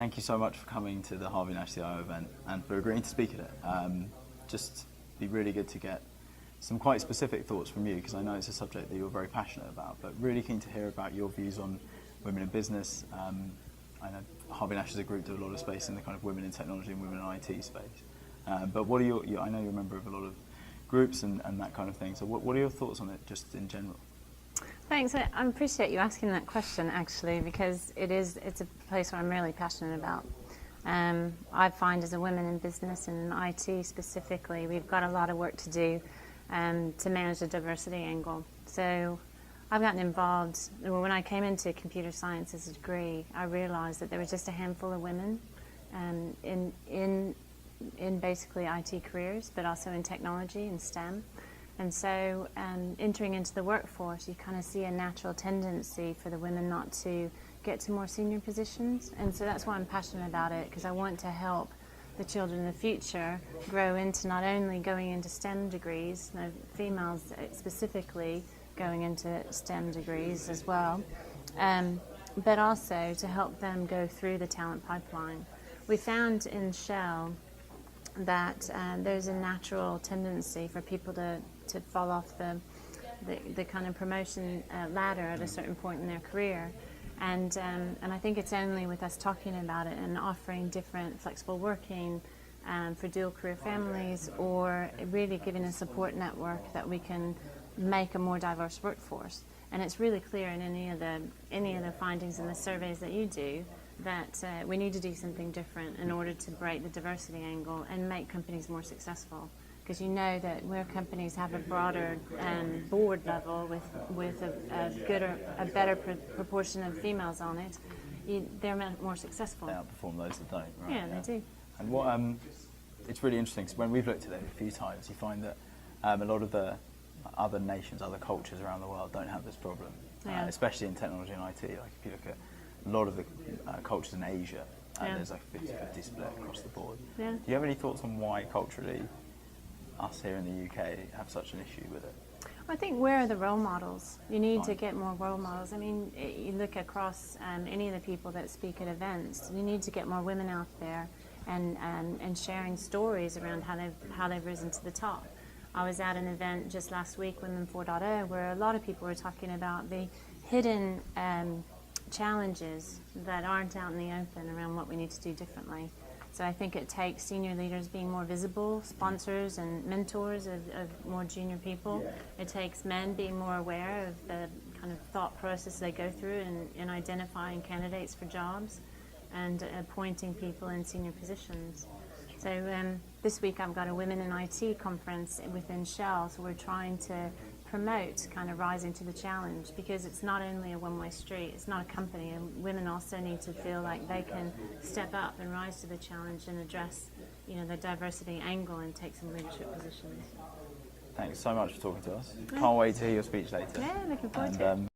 Thank you so much for coming to the Harvey Nash CIO event and for agreeing to speak at it. Just be really good to get some quite specific thoughts from you, because I know it's a subject that you're very passionate about, but really keen to hear about your views on women in business. I know Harvey Nash as a group do a lot of space in the kind of women in technology and women in IT space. But what are I know you're a member of a lot of groups and that kind of thing, so what are your thoughts on it just in general? Thanks. I appreciate you asking that question, actually, because it's a place where I'm really passionate about. I find as a woman in business and in IT specifically, we've got a lot of work to do to manage the diversity angle. So I've gotten involved, when I came into computer science as a degree, I realized that there was just a handful of women in basically IT careers, but also in technology and STEM. And so entering into the workforce, you kind of see a natural tendency for the women not to get to more senior positions. And so that's why I'm passionate about it, because I want to help the children in the future grow into not only going into STEM degrees, females specifically going into STEM degrees as well, but also to help them go through the talent pipeline. We found in Shell that there's a natural tendency for people to fall off the kind of promotion ladder at a certain point in their career. And I think it's only with us talking about it and offering different flexible working for dual career families, or really giving a support network, that we can make a more diverse workforce. And it's really clear in any of the findings in the surveys that you do that we need to do something different in order to break the diversity angle and make companies more successful. Because you know that where companies have a broader board level with a better proportion of females on it, they're more successful. They outperform those that don't, right? Yeah, they do. And what it's really interesting, because when we've looked at it a few times, you find that a lot of the other nations, other cultures around the world don't have this problem, especially in technology and IT. Like if you look at a lot of the cultures in Asia, there's like a 50-50 split across the board. Yeah. Do you have any thoughts on why culturally us here in the UK have such an issue with it? I think where are the role models? You need to get more role models. I mean, you look across any of the people that speak at events, you need to get more women out there and sharing stories around how they've risen to the top. I was at an event just last week, Women 4.0, where a lot of people were talking about the hidden challenges that aren't out in the open around what we need to do differently. So I think it takes senior leaders being more visible, sponsors and mentors of more junior people. It takes men being more aware of the kind of thought process they go through in identifying candidates for jobs and appointing people in senior positions. So this week I've got a Women in IT conference within Shell, so we're trying to promote kind of rising to the challenge, because it's not only a one-way street, it's not a company, and women also need to feel like they can step up and rise to the challenge and address, the diversity angle and take some leadership positions. Thanks so much for talking to us. Can't wait to hear your speech later. Yeah, looking forward to it.